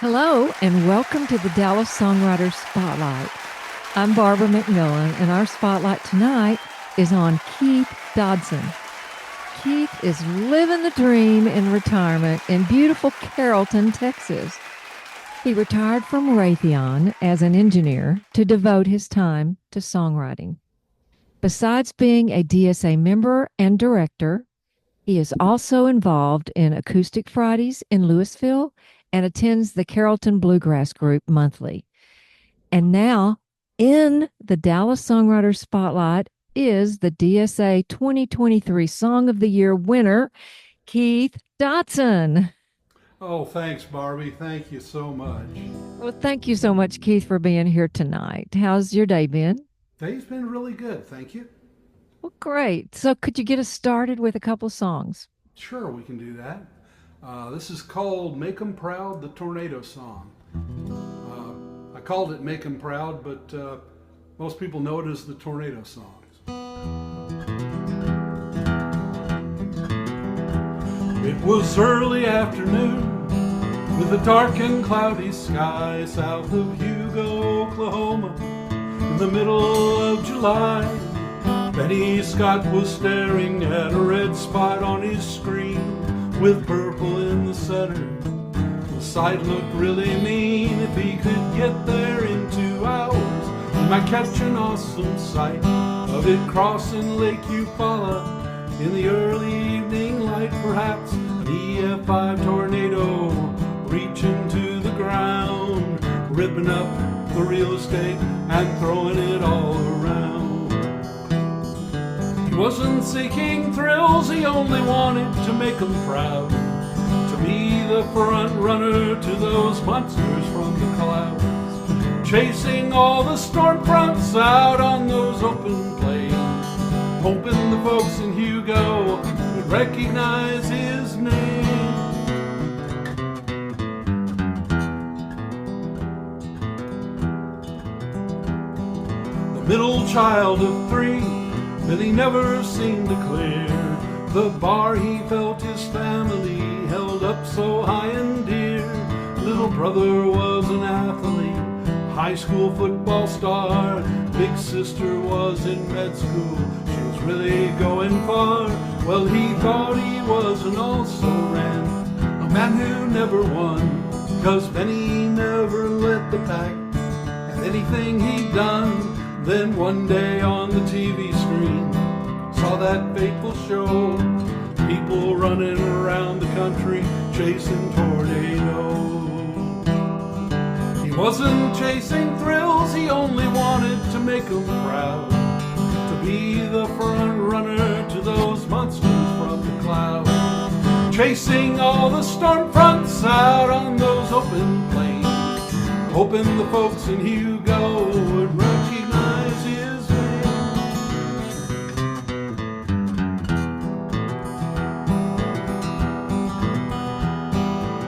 Hello, and welcome to the Dallas Songwriter Spotlight. I'm Barbara McMilln, and our spotlight tonight is on Keith Dodson. Keith is living the dream in retirement in beautiful Carrollton, Texas. He retired from Raytheon as an engineer to devote his time to songwriting. Besides being a DSA member and director, he is also involved in Acoustic Fridays in Louisville and attends the Carrollton Bluegrass Group monthly. And now, in the Dallas Songwriter Spotlight is the DSA 2023 Song of the Year winner, Keith Dodson. Oh, thanks, Barbie. Thank you so much. Well, thank you so much, Keith, for being here tonight. How's your day been? Day's been really good, thank you. Well, great. So could you get us started with a couple of songs? Sure, we can do that. This is called Make 'Em Proud, the Tornado Song. I called it Make 'Em Proud, but most people know it as the Tornado Songs. It was early afternoon with a dark and cloudy sky south of Hugo, Oklahoma, in the middle of July. Benny Scott was staring at a red spot on his screen with purple in the center. The sight looked really mean. If he could get there in 2 hours, he might catch an awesome sight of it crossing Lake Eufaula in the early evening light. Perhaps an EF5 tornado reaching to the ground, ripping up the real estate and throwing it all around. He wasn't seeking thrills, he only wanted to make them proud, to be the front runner to those monsters from the clouds, chasing all the storm fronts out on those open plains, hoping the folks in Hugo would recognize his name. The middle child of 3, but he never seemed to clear the bar he felt his family held up so high and dear. Little brother was an athlete, high school football star. Big sister was in med school, she was really going far. Well, he thought he was and also ran, a man who never won, 'cause Benny never led the pack at anything he'd done. Then one day on the TV screen, saw that fateful show, people running around the country chasing tornadoes. He wasn't chasing thrills, he only wanted to make them proud, to be the front runner to those monsters from the clouds, chasing all the storm fronts out on those open plains, hoping the folks in Hugo would recognize his name.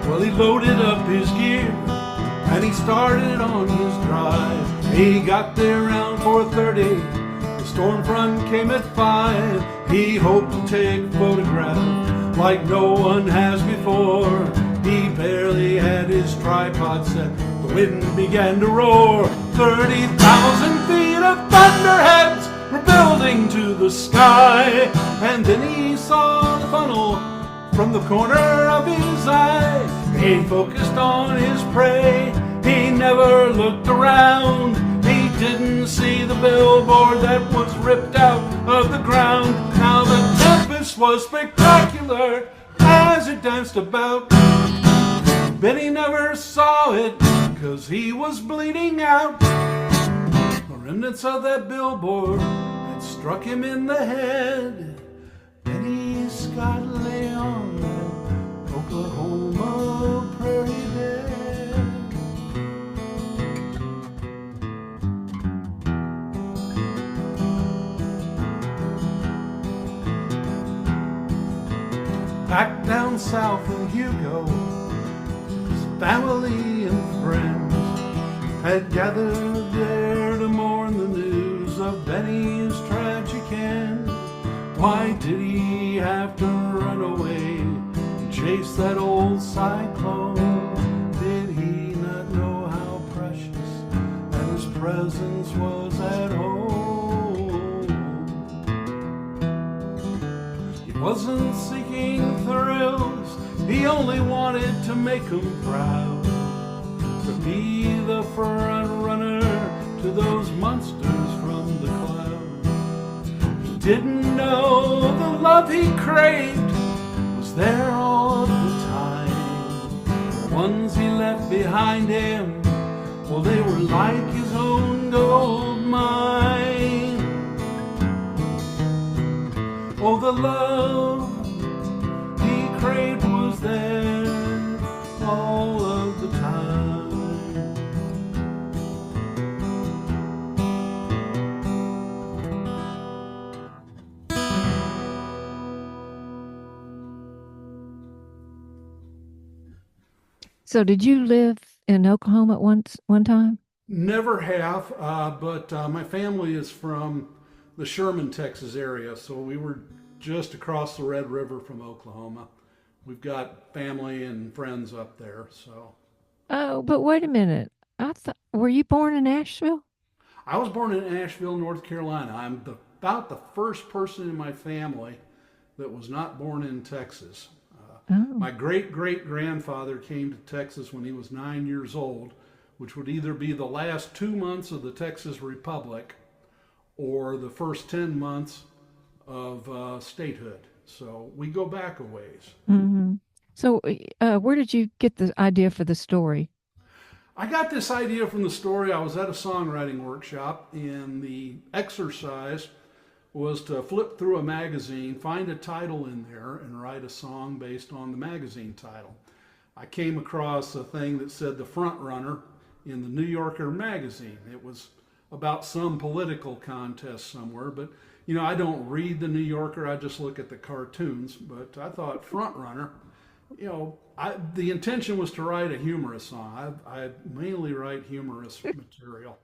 Well, he loaded up his gear and he started on his drive. He got there around 4:30, the storm front came at 5. He hoped to take photographs like no one has before. He barely had his tripod set, the wind began to roar. 30,000 feet of thunderheads were building to the sky, and then he saw the funnel from the corner of his eye. He focused on his prey, he never looked around. He didn't see the billboard that was ripped out of the ground. Now the tempest was spectacular as it danced about. Benny never saw it, 'cause he was bleeding out. The remnants of that billboard had struck him in the head. Benny Scott lay on that Oklahoma prairie bed. Back down south in Hugo, family and friends had gathered there to mourn the news of Benny's tragic end. Why did he have to run away and chase that old cyclone? Did he wasn't seeking thrills, he only wanted to make 'em proud, to be the front runner to those monsters from the clouds. He didn't know the love he craved was there all the time. The ones he left behind him, well, they were like his own gold mine. Oh, the love he craved was there all of the time. So did you live in Oklahoma at one time? Never have, but my family is from the Sherman, Texas area, so we were just across the Red River from Oklahoma. We've got family and friends up there, so. Oh, but wait a minute. I thought, were you born in Asheville? I was born in Asheville, North Carolina. I'm about the first person in my family that was not born in Texas. Oh, My great-great-grandfather came to Texas when he was 9 years old, which would either be the last 2 months of the Texas Republic or the first 10 months of statehood. So we go back a ways. hmm. So where did you get the idea for the story? I got this idea from the story. I was at a songwriting workshop, and the exercise was to flip through a magazine, find a title in there, and write a song based on the magazine title. I came across a thing that said The Front Runner in the New Yorker magazine. It was about some political contest somewhere, but I don't read the New Yorker, I just look at the cartoons. But I thought Front Runner, the intention was to write a humorous song. I mainly write humorous material.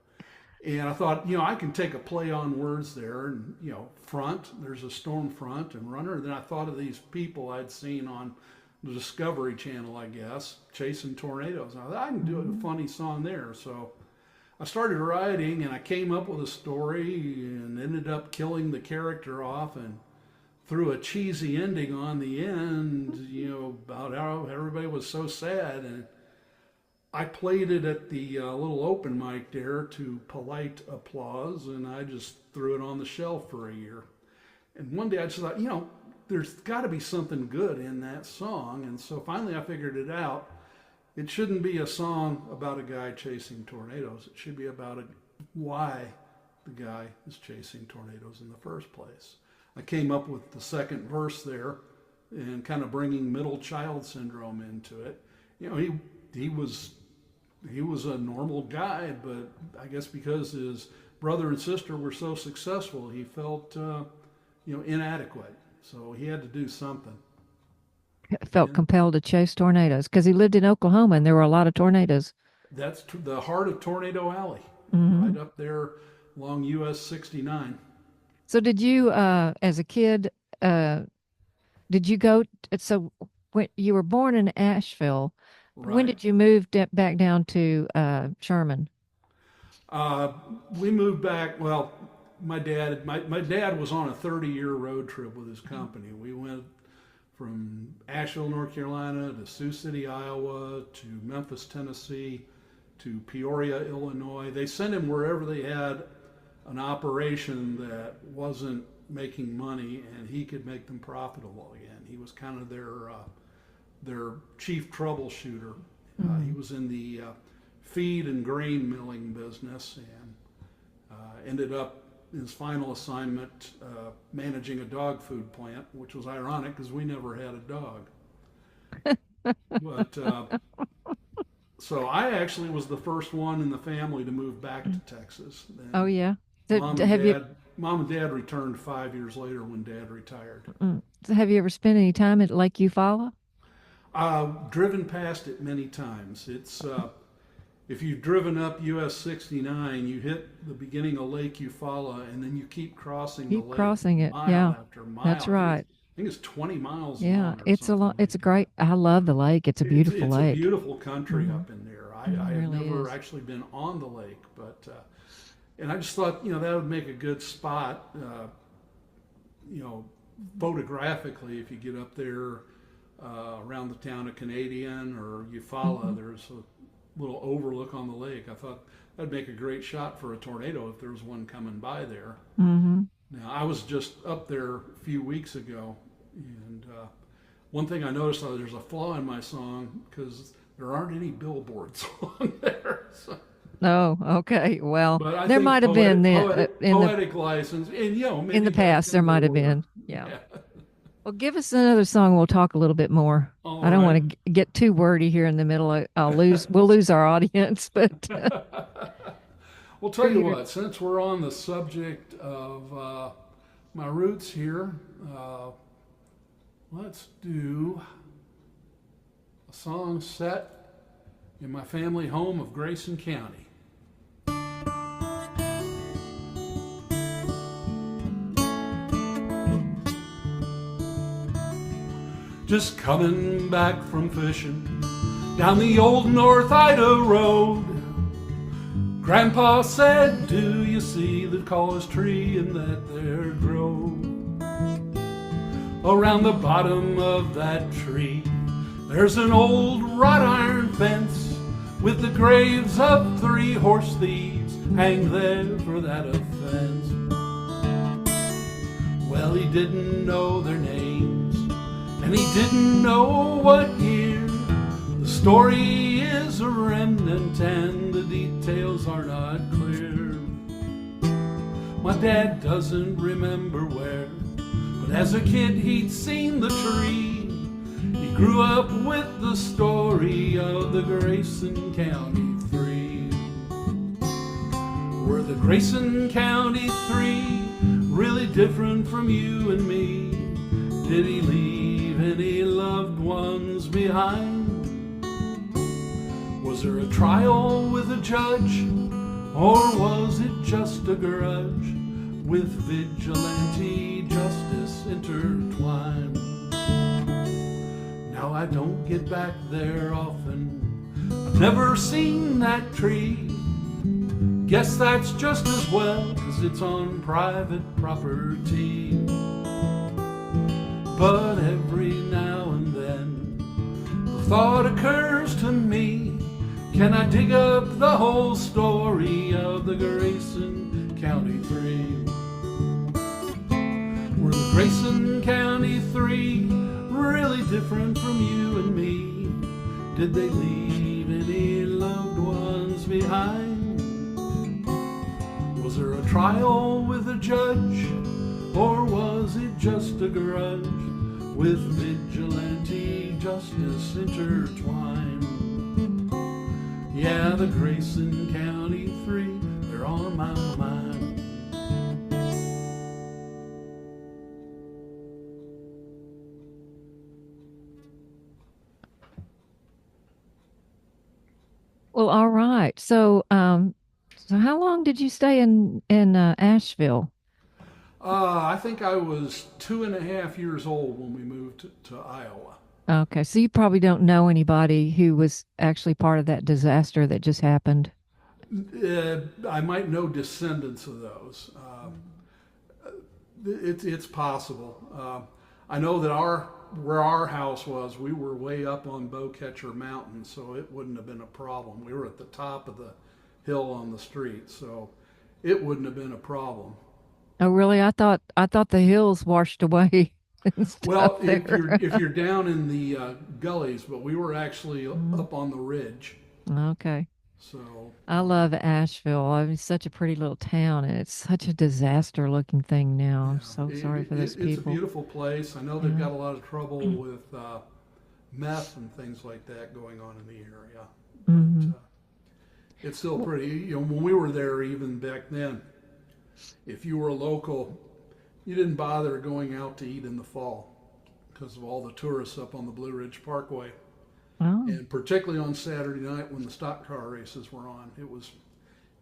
And I thought, I can take a play on words there, and front, there's a storm front, and runner. And then I thought of these people I'd seen on the Discovery Channel, I guess, chasing tornadoes. I thought I can do a funny song there. So I started writing, and I came up with a story, and ended up killing the character off, and threw a cheesy ending on the end. About how everybody was so sad, and I played it at the little open mic there to polite applause, and I just threw it on the shelf for a year. And one day I just thought, there's got to be something good in that song. And so finally I figured it out. It shouldn't be a song about a guy chasing tornadoes. It should be about why the guy is chasing tornadoes in the first place. I came up with the second verse there and kind of bringing middle child syndrome into it. He was a normal guy, but I guess because his brother and sister were so successful, he felt, inadequate. So he had to do something. Felt And compelled to chase tornadoes because he lived in Oklahoma and there were a lot of tornadoes. that's the heart of Tornado Alley, Hmm. right up there along US 69. So did you, as a kid, uh, did you go? So when you were born in Asheville, when Right. did you move back down to Sherman? Uh, we moved back. Well, my dad was on a 30-year road trip with his company. We went from Asheville, North Carolina, to Sioux City, Iowa, to Memphis, Tennessee, to Peoria, Illinois. They sent him wherever they had an operation that wasn't making money and he could make them profitable again. He was kind of their chief troubleshooter. He Mm. was in the feed and grain milling business, and ended up his final assignment managing a dog food plant, which was ironic because we never had a dog. But so I actually was the first one in the family to move back to Texas. Oh Then yeah. So mom and have you dad, mom and dad returned 5 years later when dad retired. so have you ever spent any time at Lake Eufaula? Driven past it many times. It's if you've driven up US 69, you hit the beginning of Lake Eufaula, and then you keep crossing the Keep lake crossing it. mile Yeah, after that's mile. right. I think it's 20 miles Yeah, long or it's a something lot. It's a like that. great. I love the lake. It's a beautiful It's a lake. beautiful country Hmm. up in there. It I have really never is. actually been on the lake, but and I just thought that would make a good spot. You know, photographically, if you get up there around the town of Canadian or Eufaula, there's a little overlook on the lake. I thought that'd make a great shot for a tornado if there was one coming by there. Mm-hmm. Now, I was just up there a few weeks ago, and one thing I noticed, there's a flaw in my song because there aren't any billboards on there. So. Oh, okay. Well, But I there think might have been poetic license, and maybe in the past there might have been. Yeah. Well, give us another song. We'll talk a little bit more. All I don't right. want to get too wordy here in the middle. We'll lose our audience. But Well, tell you what, since we're on the subject of my roots here, let's do a song set in my family home of Grayson County. Just coming back from fishing down the old North Ida Road. Grandpa said, do you see the tallest tree in that there grove? Around the bottom of that tree, there's an old wrought iron fence with the graves of 3 horse thieves hang there for that offense. Well, he didn't know their names, and he didn't know what year. The story is a remnant and the details are not clear. My dad doesn't remember where, but as a kid he'd seen the tree. He grew up with the story of the Grayson County Three. Were the Grayson County Three really different from you and me? Did he leave any loved ones behind? Was there a trial with a judge, or was it just a grudge with vigilante justice intertwined? Now I don't get back there often, I've never seen that tree. Guess that's just as well, 'cause it's on private property. But every now and then the thought occurs to me, can I dig up the whole story of the Grayson County Three? Were the Grayson County Three really different from you and me? Did they leave any loved ones behind? Was there a trial with a judge, or was it just a grudge with vigilante justice intertwined? Yeah, the Grayson County Three, they're on my mind. well, all right. So how long did you stay in Asheville? I think I was 2.5 years old when we moved to Iowa. Okay, so you probably don't know anybody who was actually part of that disaster that just happened. I might know descendants of those. It's possible. I know that where our house was, we were way up on Bowcatcher Mountain, so it wouldn't have been a problem. We were at the top of the hill on the street, so it wouldn't have been a problem. Oh, really? I thought the hills washed away and Well, stuff there. if you're down in the gullies, but we were actually up on the ridge, Okay. so I love Asheville. I mean, it's such a pretty little town, and it's such a disaster looking thing now. I'm so sorry for those it's a people. beautiful place. I know they've got a lot of trouble with meth and things like that going on in the area, Hmm. but it's still pretty. When we were there, even back then, if you were a local, you didn't bother going out to eat in the fall because of all the tourists up on the Blue Ridge Parkway. Oh, And particularly on Saturday night when the stock car races were on, it was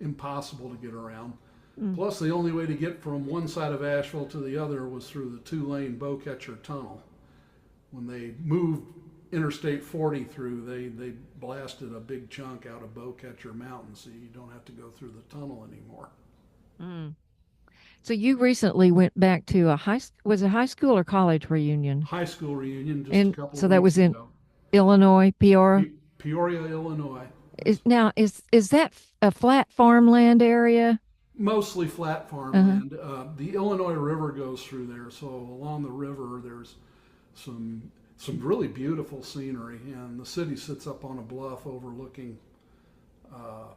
impossible to get around. Plus, the only way to get from one side of Asheville to the other was through the 2-lane Bowcatcher Tunnel. When they moved Interstate 40 through, they blasted a big chunk out of Bowcatcher Mountain, so you don't have to go through the tunnel anymore. So you recently went back to was it high school or college reunion? High school reunion just a And couple so of that weeks was in ago. Illinois, Peoria. Peoria, Illinois. Is that a flat farmland area? Mostly flat Uh-huh. farmland. The Illinois River goes through there, so along the river there's some really beautiful scenery, and the city sits up on a bluff overlooking uh,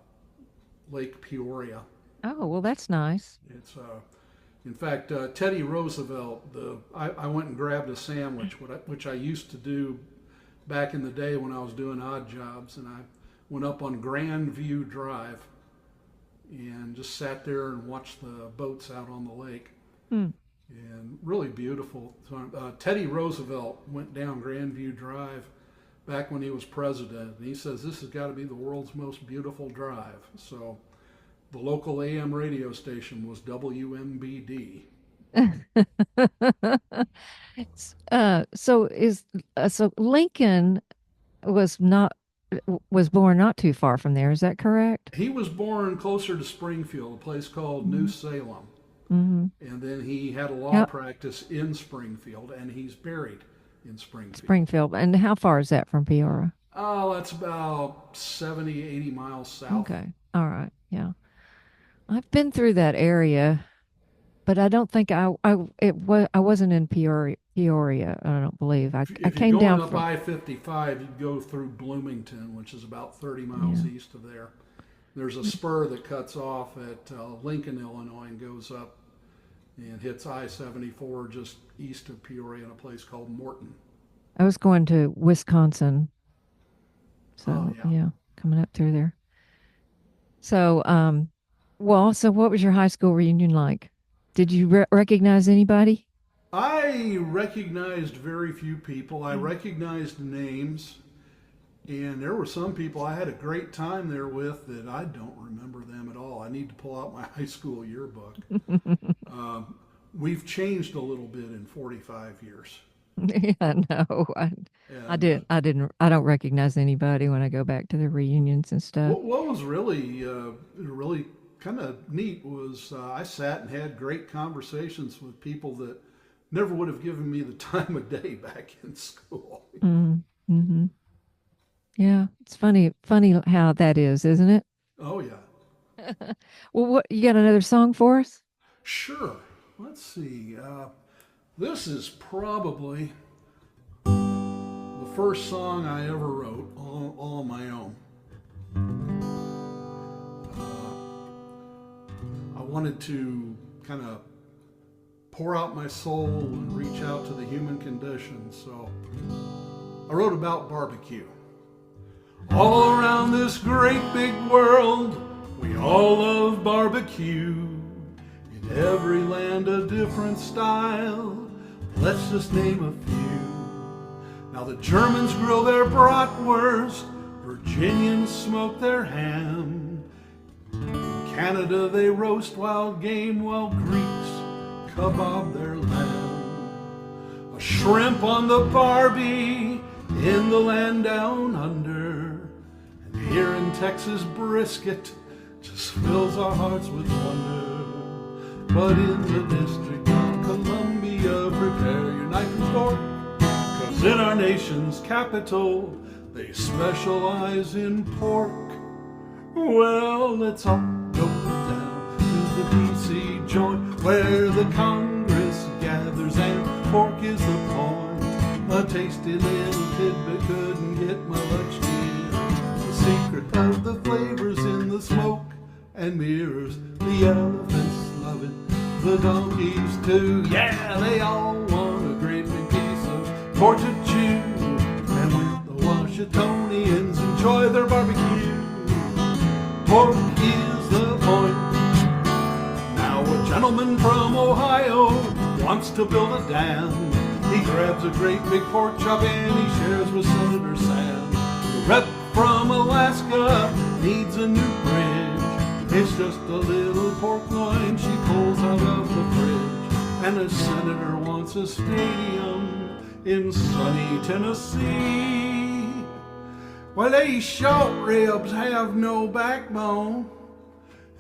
Lake Peoria. Oh, well, that's nice. It's in fact Teddy Roosevelt. I went and grabbed a sandwich, which I used to do back in the day when I was doing odd jobs, and I went up on Grandview Drive and just sat there and watched the boats out on the lake. Hmm. And really beautiful. So, Teddy Roosevelt went down Grandview Drive back when he was president, and he says this has got to be the world's most beautiful drive. So the local AM radio station was WMBD. So Lincoln was not was born not too far from there. Is that correct? He was born closer to Springfield, a place called New Salem. Mm-hmm. And then he had a law How, practice in Springfield, and he's buried in Springfield. Springfield. And how far is that from Peoria? Oh, that's about 70, 80 miles south. Okay. All right. Yeah. I've been through that area, but I don't think I wasn't in Peoria. I don't believe. I If you're came going down up from I-55, you'd go through Bloomington, which is about 30 miles yeah. east of there. There's a spur that cuts off at Lincoln, Illinois, and goes up and hits I-74 just east of Peoria in a place called Morton. I was going to Wisconsin. Oh, So yeah. yeah, coming up through there. So so what was your high school reunion like? Did you recognize anybody? I recognized very few people. I Mm. recognized names, and there were some people I had a great time there with that I don't remember them at all. I need to pull out my high school yearbook. We've changed a little bit in 45 years. Yeah, no, And I don't recognize anybody when I go back to the reunions and stuff. what was really kind of neat was I sat and had great conversations with people that never would have given me the time of day back in school. Mm-hmm. Yeah, it's funny how that is, isn't it? Oh, yeah. Well, what you got another song for us? Sure. Let's see. This is probably the first song I ever wrote all on my own. I wanted to kind of pour out my soul and reach out to the human condition, so I wrote about barbecue. All around this great big world, we all love barbecue. In every land a different style, let's just name a few. Now the Germans grill their bratwurst, Virginians smoke their ham. In Canada they roast wild game, while Greeks kebab their lamb. A shrimp on the Barbie in the land down under. And here in Texas brisket just fills our hearts with wonder. But in the District of Columbia, prepare your knife and fork, 'cause in our nation's capital, they specialize in pork. Well, let's all go down to the D.C. joint, where the Congress gathers and pork is the point. A tasty little tidbit couldn't get much near. The secret of the flavors in the smoke and mirrors. The elephants love it, the donkeys too. Yeah, they all want a great big piece of pork to chew. And when the Washingtonians enjoy their barbecue, pork is the point. Now a gentleman from Ohio wants to build a dam. He grabs a great big pork chop and he shares with Senator Sam. The rep from Alaska needs a new bridge. It's just a little pork loin she pulls out of the fridge. And the senator wants a stadium in sunny Tennessee. Well, these short ribs have no backbone,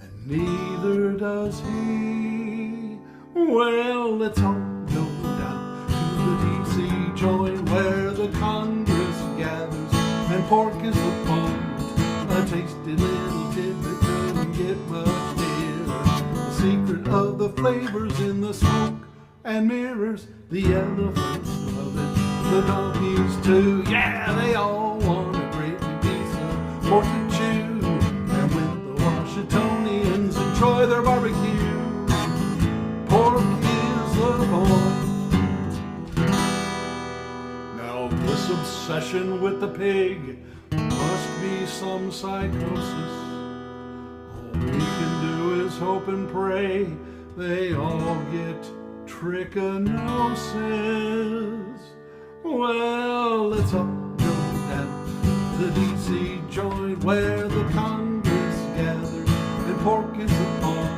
and neither does he. Well, let's all go down to the DC joint where the Congress gathers and pork is the point. A tasty little tidbit doesn't get much nearer. The secret of the flavors in the smoke and mirrors. The elephants love it, the donkeys too. Yeah, they all want a great big piece of pork to chew. And when the Washingtonians enjoy their barbecue, pork is the point. Now this obsession with the pig must be some psychosis. All we can do is hope and pray they all get trichinosis. Well, let's all go down to the DC joint where the Congress gathers and pork is the point.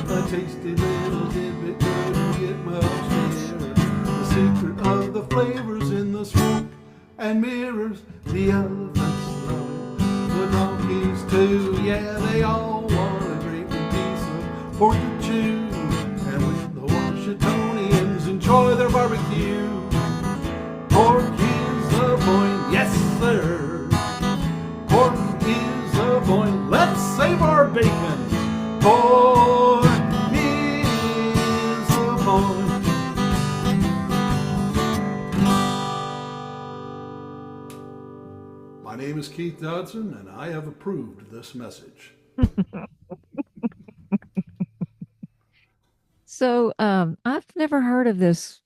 A tasty little tidbit couldn't get much nearer. The secret of the flavors in the smoke and mirrors. The elephants love it, the donkeys too. Yeah, they all want a great big piece of pork to chew. And when the Washingtonians enjoy their barbecue, pork is the point. Yes, sir. Pork is the point. Let's save our bacon. Pork is the point. My name is Keith Dodson, and I have approved this message. So I've never heard of this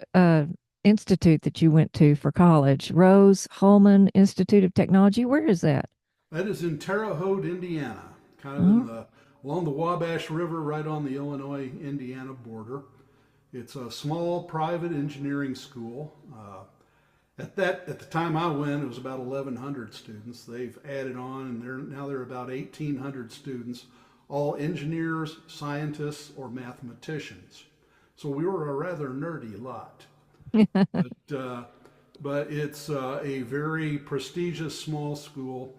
institute that you went to for college, Rose Holman Institute of Technology. Where is that? That is in Terre Haute, Indiana, kind of in along the Wabash River, right on the Illinois-Indiana border. It's a small private engineering school. At the time I went, it was about 1,100 students. They've added on, and now they're about 1,800 students, all engineers, scientists, or mathematicians. So we were a rather nerdy lot. But it's a very prestigious small school.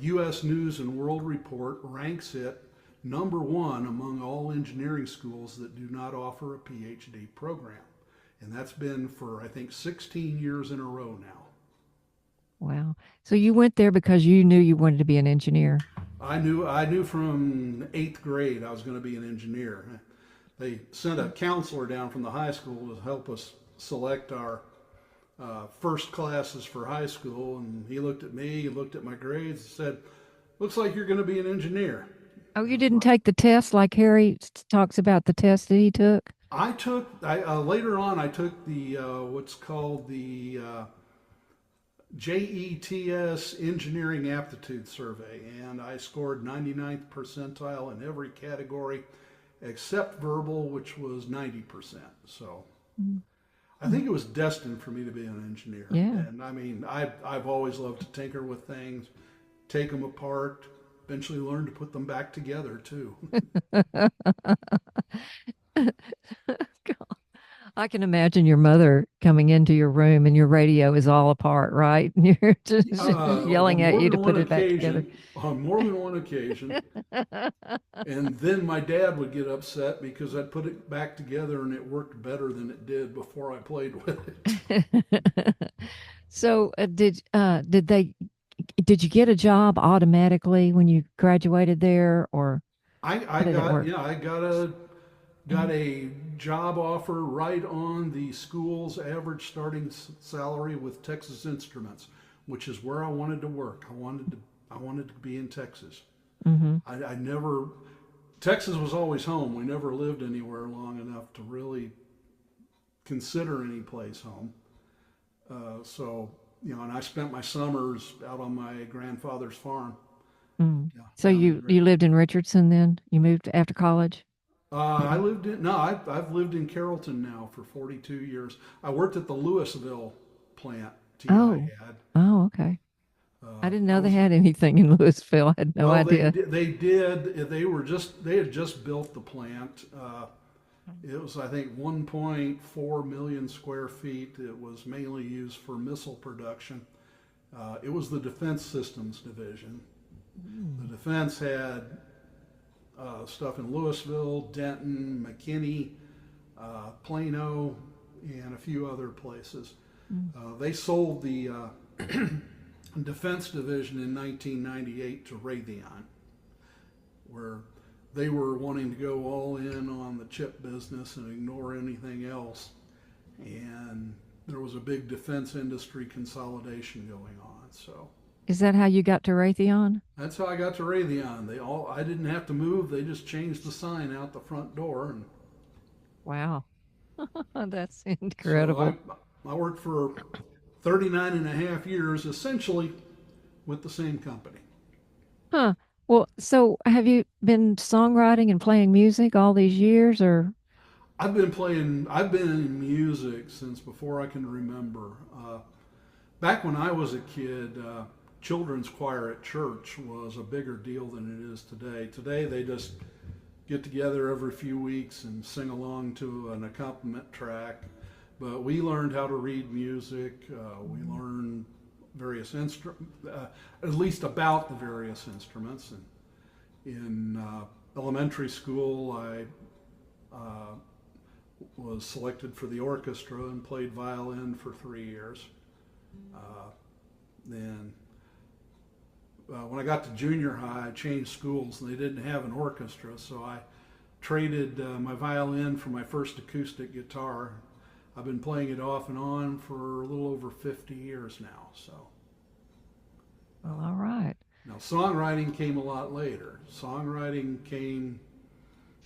U.S. News and World Report ranks it #1 among all engineering schools that do not offer a PhD program. And that's been for, I think, 16 years in a row now. Wow. So you went there because you knew you wanted to be an engineer. I knew from 8th grade I was going to be an engineer. They sent a counselor down from the high school to help us select our first classes for high school. And he looked at me, he looked at my grades, and said, "Looks like you're going to be an engineer." Oh, you didn't take the test like Harry talks about the test that he took? Later on, I took the what's called the JETS Engineering Aptitude Survey, and I scored 99th percentile in every category except verbal, which was 90%. So I think it was destined for me to be an engineer. Yeah. And I mean, I've always loved to tinker with things, take them apart, eventually learn to put them back together too. I can imagine your mother coming into your room and your radio is all apart, right? And you're just yelling at you to put it back together. On more than one occasion. And then my dad would get upset because I'd put it back together and it worked better than it did before I played with it. So did you get a job automatically when you graduated there, or I got a job offer right on the school's average starting salary with Texas Instruments, which is where I wanted to work. I wanted to be in Texas. Mm-hmm. Texas was always home. We never lived anywhere long enough to really consider any place home. And I spent my summers out on my grandfather's farm. Mm. Yeah, so you lived in Richardson then? You moved after college? I've lived in Carrollton now for 42 years. I worked at the Louisville plant. Oh, okay. I didn't know they had anything in Louisville. I had no idea. They did. They had just built the plant. It was, I think, 1.4 million square feet. It was mainly used for missile production. It was the Defense Systems Division. The defense had stuff in Louisville, Denton, McKinney, Plano, and a few other places. They sold the Defense Division in 1998 to Raytheon, where they were wanting to go all in on the chip business and ignore anything else. And there was a big defense industry consolidation going on. So Is that how you got to Raytheon? that's how I got to Raytheon. I didn't have to move. They just changed the sign out the front door. And Wow. That's so incredible. I worked for 39 and a half years, essentially with the same company. Huh. Well, so have you been songwriting and playing music all these years or? I've been in music since before I can remember. Back when I was a kid, children's choir at church was a bigger deal than it is today. Today they just get together every few weeks and sing along to an accompaniment track. But we learned how to read music. We learned various instruments, at least about the various instruments. And in elementary school, I was selected for the orchestra and played violin for 3 years. Then when I got to junior high, I changed schools and they didn't have an orchestra, so I traded my violin for my first acoustic guitar. I've been playing it off and on for a little over 50 years now. So, Well, all right. now songwriting came a lot later. Songwriting came,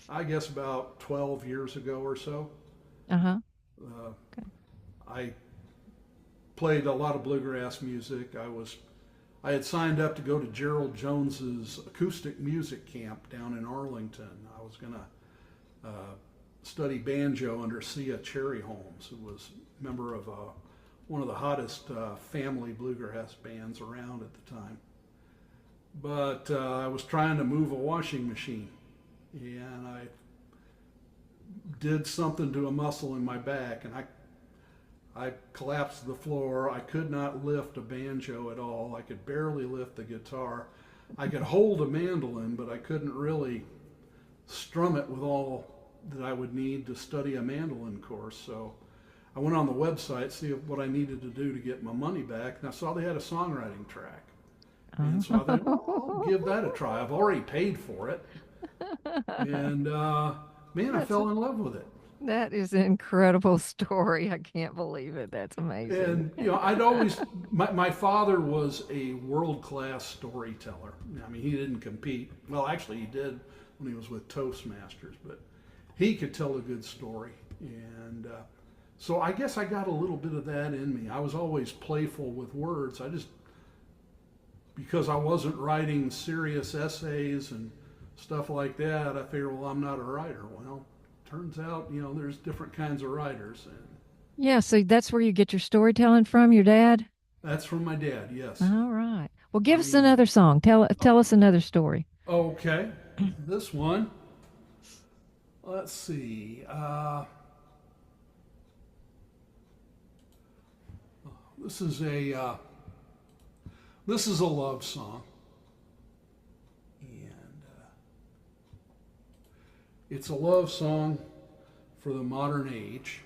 I guess, about 12 years ago or so. Uh-huh. Uh, Okay. I played a lot of bluegrass music. I had signed up to go to Gerald Jones's acoustic music camp down in Arlington. I was gonna study banjo under Sia Cherry Holmes, who was a member of one of the hottest family bluegrass bands around at the time. But I was trying to move a washing machine, and I did something to a muscle in my back, and I collapsed to the floor. I could not lift a banjo at all. I could barely lift the guitar. I could hold a mandolin, but I couldn't really strum it with all that I would need to study a mandolin course. So I went on the website to see what I needed to do to get my money back, and I saw they had a songwriting track. And so I thought, well, I'll give that a try. I've already paid for it. And man, I fell in love with it. That is an incredible story. I can't believe it. That's amazing. And I'd always my father was a world-class storyteller. I mean, he didn't compete. Well, actually, he did when he was with Toastmasters, but he could tell a good story. And so I guess I got a little bit of that in me. I was always playful with words. Because I wasn't writing serious essays and stuff like that, I figured, well, I'm not a writer. Well, turns out, there's different kinds of writers. And Yeah, so that's where you get your storytelling from, your dad? that's from my dad, yes. All right. Well, give us another song. Tell us another story. Okay, this one, let's see. This is a love song, and it's a love song for the modern age.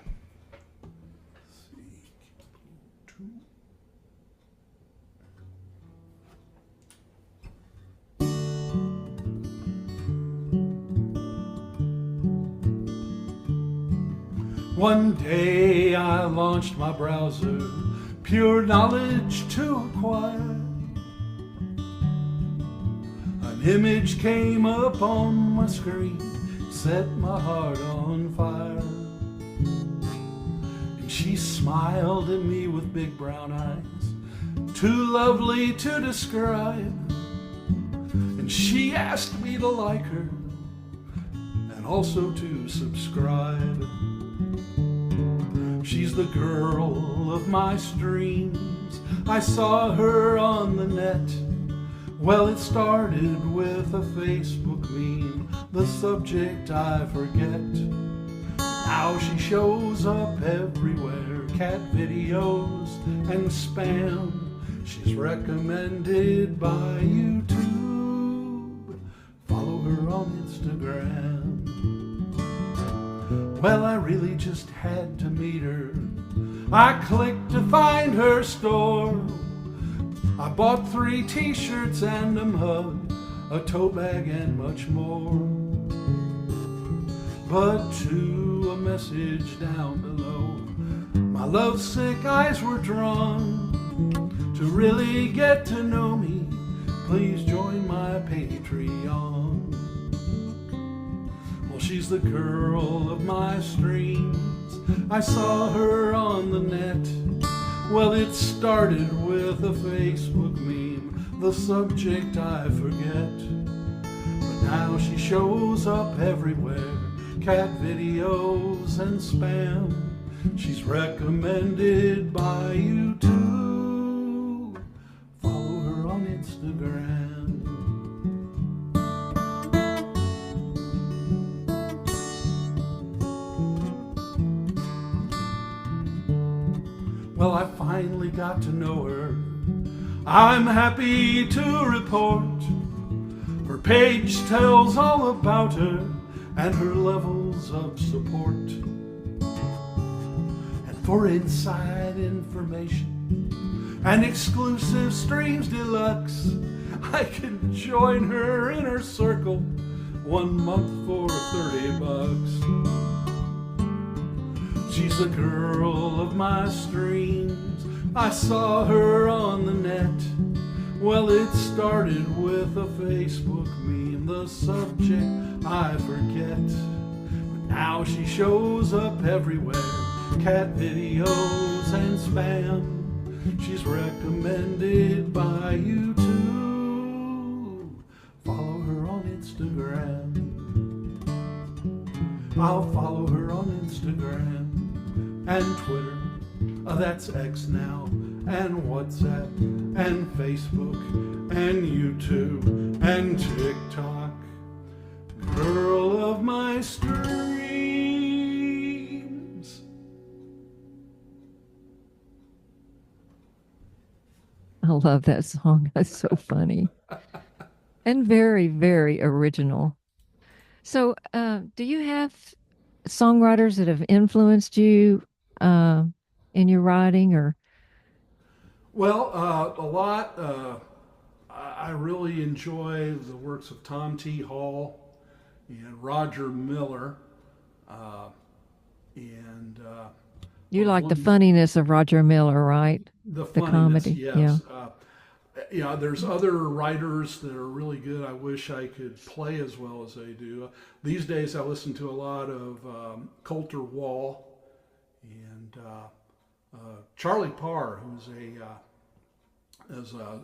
Let's see. One day I launched my browser, pure knowledge to acquire. An image came up on my screen, set my heart on fire. And she smiled at me with big brown eyes, too lovely to describe. And she asked me to like her, and also to subscribe. She's the girl of my dreams. I saw her on the net. Well, it started with a Facebook meme, the subject I forget. Now she shows up everywhere, cat videos and spam. She's recommended by YouTube. Follow her on Instagram. Well, I really just had to meet her. I clicked to find her store. I bought 3 t-shirts and a mug, a tote bag and much more. But to a message down below, my lovesick eyes were drawn. To really get to know me, please join my Patreon. Well, she's the girl of my streams. I saw her on the net. Well, it started with a Facebook meme, the subject I forget. But now she shows up everywhere, cat videos and spam. She's recommended by you too. Follow her on Instagram. Well, I finally got to know her. I'm happy to report her page tells all about her and her levels of support. And for inside information and exclusive streams deluxe, I can join her inner circle 1 month for $30. She's the girl of my streams. I saw her on the net. Well, it started with a Facebook meme, the subject I forget. But now she shows up everywhere, cat videos and spam. She's recommended by you too. Follow her on Instagram. I'll follow her on Instagram and Twitter, that's X now, and WhatsApp, and Facebook, and YouTube, and TikTok. Girl of my streams. I love that song. That's so funny and very, very original. So, do you have songwriters that have influenced you in your writing, or? Well, a lot. I really enjoy the works of Tom T. Hall and Roger Miller, and You like the funniness of Roger Miller, right? the The funniness, comedy. yes. Yeah. Yeah, there's other writers that are really good. I wish I could play as well as they do. These days, I listen to a lot of Coulter Wall and Charlie Parr, who's a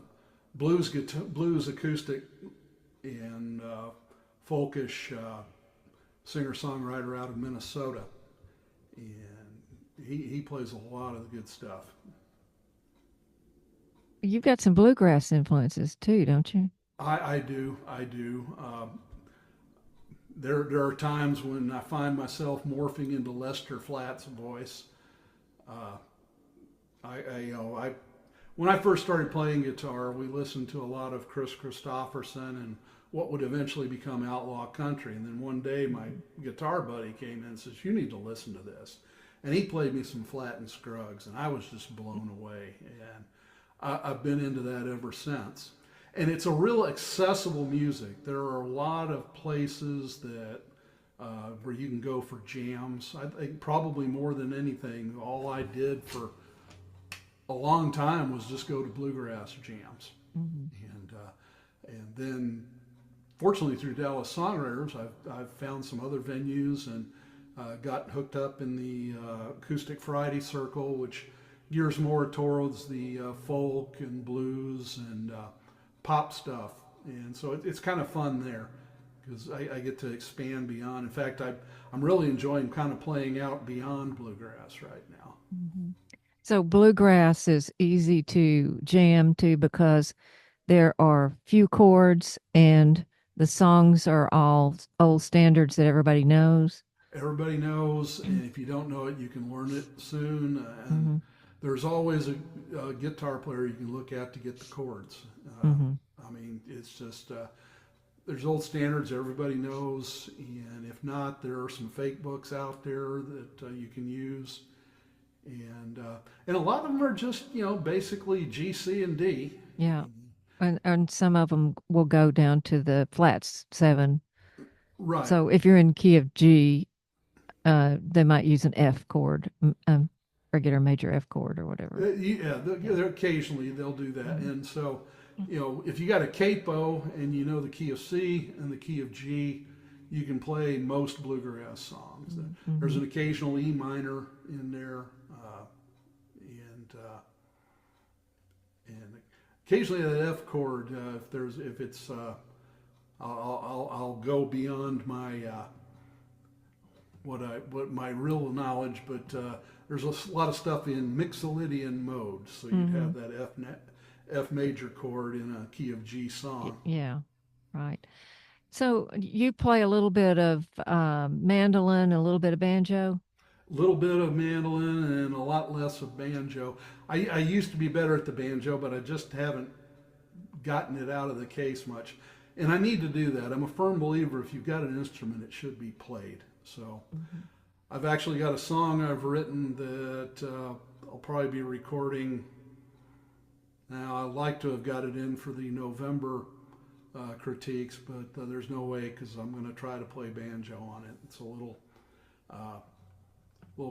blues acoustic and folkish singer-songwriter out of Minnesota, and he plays a lot of good stuff. You've got some bluegrass influences too, don't you? I do. There are times when I find myself morphing into Lester Flatt's voice. When I first started playing guitar, we listened to a lot of Chris Christopherson and what would eventually become outlaw country. And then one day my guitar buddy came in and says, "You need to listen to this." And he played me some Flatt and Scruggs, and I was just blown away. And I've been into that ever since. And it's a real accessible music. There are a lot of places that where you can go for jams. I think probably more than anything, all I did for a long time was just go to bluegrass jams. Mm-hmm. And then, fortunately, through Dallas Songwriters, I've found some other venues and got hooked up in the Acoustic Friday Circle, which gears more towards the folk and blues and pop stuff. And so it's kind of fun there because I get to expand beyond. In fact, I'm really enjoying kind of playing out beyond bluegrass right now. Mm-hmm. So bluegrass is easy to jam to because there are few chords and the songs are all old standards that everybody knows. Everybody knows, and if you don't know it, you can learn it soon. And there's always a guitar player you can look at to get the chords. I mean, it's just there's old standards everybody knows, and if not, there are some fake books out there that you can use, and a lot of them are just basically G, C, and D. Yeah. And some of them will go down to the flats 7. Right. So if you're in key of G, they might use an F chord, regular major F chord or whatever. Yeah, occasionally they'll do that, and so if you got a capo and you know the key of C and the key of G, you can play most bluegrass songs. There's an occasional E minor in there, and occasionally that F chord. If it's I'll go beyond my what my real knowledge, but there's a lot of stuff in Mixolydian mode, so you'd have that F major chord in a key of G song. Yeah, right. So you play a little bit of mandolin, a little bit of banjo. A little bit of mandolin and a lot less of banjo. I used to be better at the banjo, but I just haven't gotten it out of the case much. And I need to do that. I'm a firm believer if you've got an instrument, it should be played. So I've actually got a song I've written that I'll probably be recording. Now, I'd like to have got it in for the November critiques, but there's no way because I'm going to try to play banjo on it. It's a little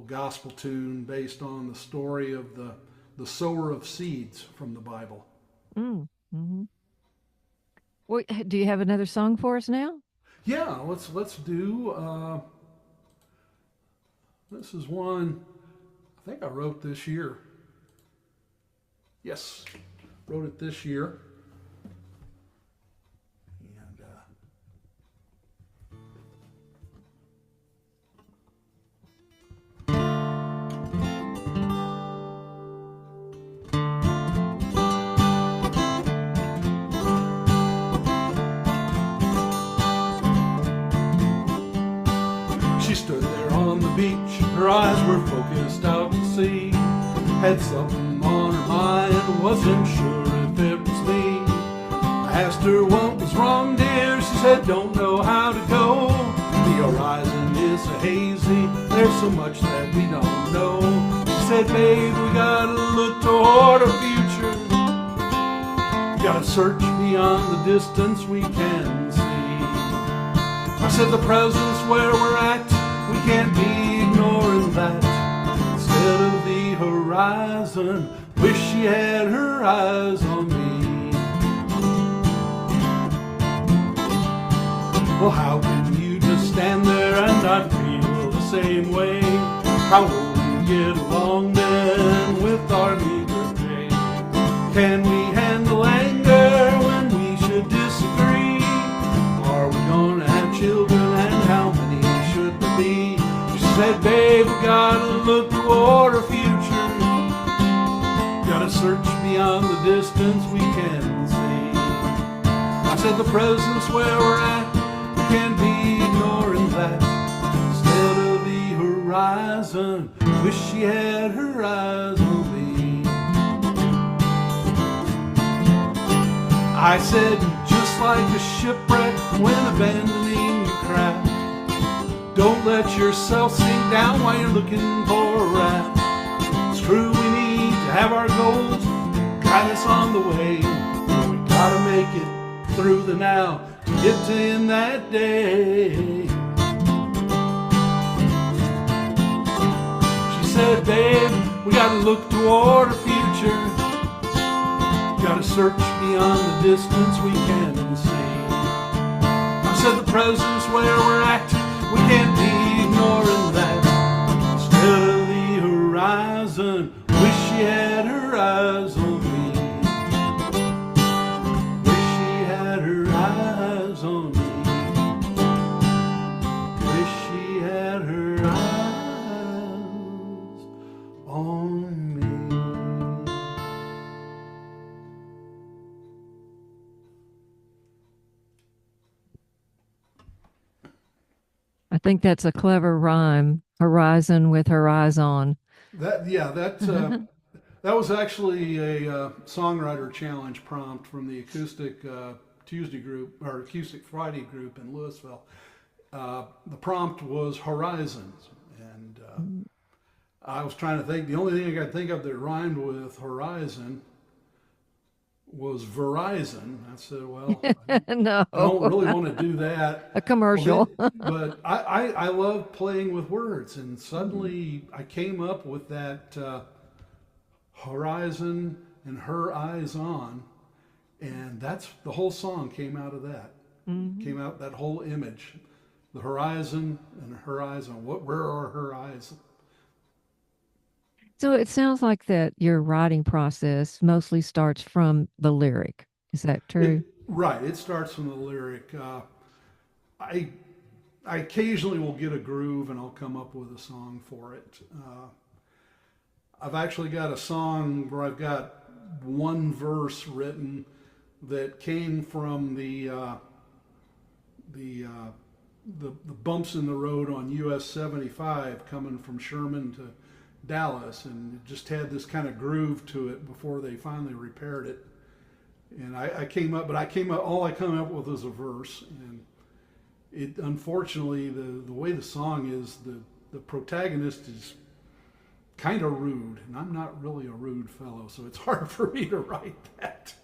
gospel tune based on the story of the sower of seeds from the Bible. Mm-hmm. Well, do you have another song for us now? Yeah, let's do. This is one I think I wrote this year. Yes, wrote it this year. She stood there on the beach, her eyes were focused out to sea. Had something on her mind, wasn't sure if it was me. I asked her what was wrong, dear, she said don't know how to go. The horizon is so hazy, there's so much that we don't know. She said, babe, we gotta look toward our future. Gotta search beyond the distance we can see. I said the present's where we're at, we can't be ignoring that. Instead of the horizon, wish she had her eyes on me. Well, how can you just stand there and not feel the same way? How will we get along then with our meager pay? Can we handle anger when we should disagree? Are we gonna have children and how many should there be? She said, babe, we gotta look toward our future. Gotta search beyond the distance we can see. I said the present's where we're at, we can't be ignoring that. Instead of the horizon, wish she had her eyes on me. I said, just like a shipwreck when abandoning your craft, don't let yourself sink down while you're looking for a raft. It's true we need to have our goals guide us on the way. We gotta make it through the now to get to in that day. She said, babe, we gotta look toward our future. Gotta search beyond the distance we can see. I said the present's where we're at, we can't be ignoring that. Instead of the horizon, wish she had her eyes on me. Wish she had her eyes on me. Wish she had her eyes on me. I think that's a clever rhyme. Horizon with her eyes on. That was actually a songwriter challenge prompt from the acoustic Tuesday group, or Acoustic Friday group in Louisville. The prompt was Horizons, and I was trying to think, the only thing I could think of that rhymed with Horizon was Verizon. I said, well, No. I don't really want to do that. A commercial. Well, but I love playing with words, and suddenly I came up with that Horizon and Her Eyes On, and that's the whole song came out of that. Came out that whole image, the horizon and her eyes on. Where are her eyes? So it sounds like that your writing process mostly starts from the lyric. Is that true? Right. It starts from the lyric. I occasionally will get a groove and I'll come up with a song for it. I've actually got a song where I've got one verse written that came from the bumps in the road on US 75 coming from Sherman to Dallas, and it just had this kind of groove to it before they finally repaired it. And I came up all I come up with was a verse, and it unfortunately the way the song is, the protagonist is kind of rude, and I'm not really a rude fellow, so it's hard for me to write that.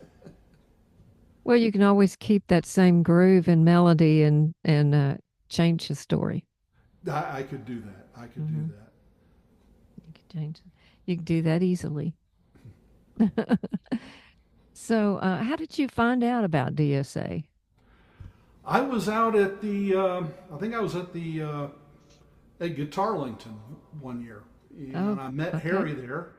Well, you can always keep that same groove and melody and change the story. I could do that. I could do that. You can change it. You can do that easily. So, how did you find out about DSA? I was out at I think I was at at Guitarlington one year, and I met Harry there,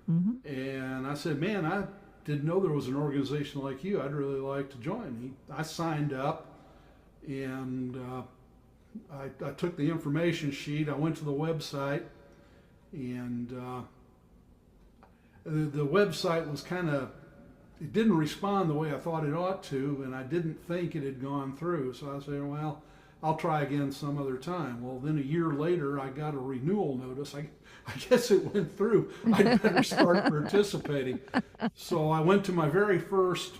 and I said, man, I didn't know there was an organization like you. I'd really like to join. I signed up, and I took the information sheet. I went to the website, and the website was it didn't respond the way I thought it ought to, and I didn't think it had gone through. So I said, well, I'll try again some other time. Well, then a year later, I got a renewal notice. I guess it went through. I'd better start participating. So I went to my very first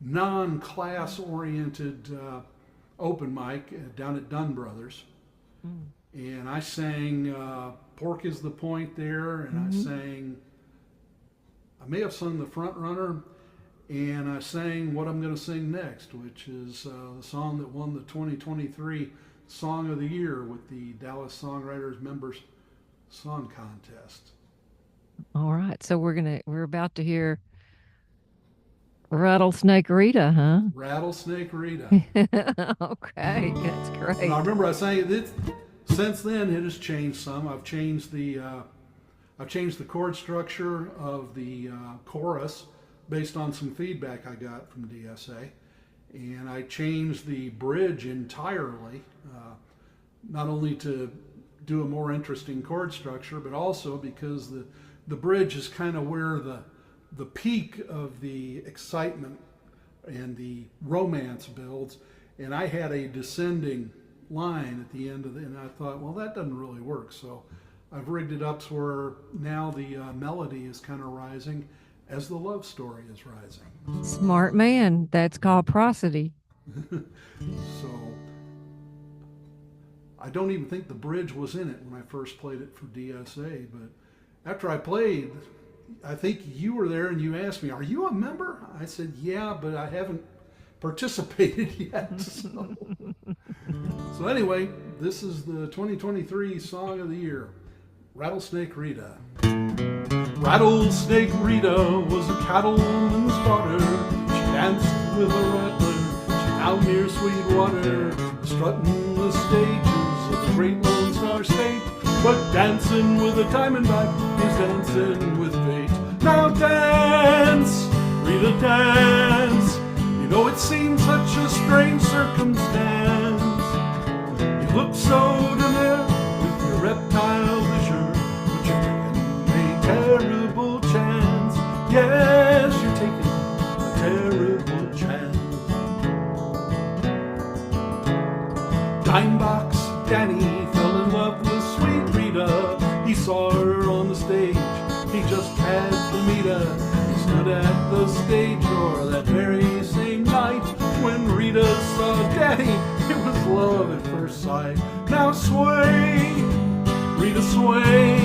non-class oriented open mic down at Dunn Brothers. And I sang Pork is the Point there, and I may have sung The Front Runner, and I sang what I'm going to sing next, which is the song that won the 2023 Song of the Year with the Dallas Songwriters Members Song Contest. All right, so we're about to hear Rattlesnake Rita, huh? Rattlesnake Rita. Okay, that's great. And I remember I sang it. Since then, it has changed some. I've changed the chord structure of the chorus based on some feedback I got from DSA, and I changed the bridge entirely, not only to do a more interesting chord structure, but also because the bridge is kind of where the peak of the excitement and the romance builds, and I had a descending line at the end of it, and I thought, well, that doesn't really work, so I've rigged it up to where now the melody is kind of rising as the love story is rising. Smart man. That's called prosody. So I don't even think the bridge was in it when I first played it for DSA, but after I played, I think you were there and you asked me, are you a member? I said, yeah, but I haven't participated yet. So anyway, this is the 2023 Song of the Year, Rattlesnake Rita. Rattlesnake Rita was a cattleman's daughter. She danced with a rattler. She found near Sweetwater, strutting the stages of the great Lone Star State. But dancing with a diamondback is dancing with fate. Now dance, Rita, dance. You know it seems such a strange circumstance. You look so demure with your reptile vision, but you're taking a terrible chance. Yes, you're taking a terrible chance. Dimebox Danny fell in love with sweet Rita. He saw her on the stage, he just had to meet her. He's But at the stage door that very same night, when Rita saw Daddy, it was love at first sight. Now sway, Rita, sway.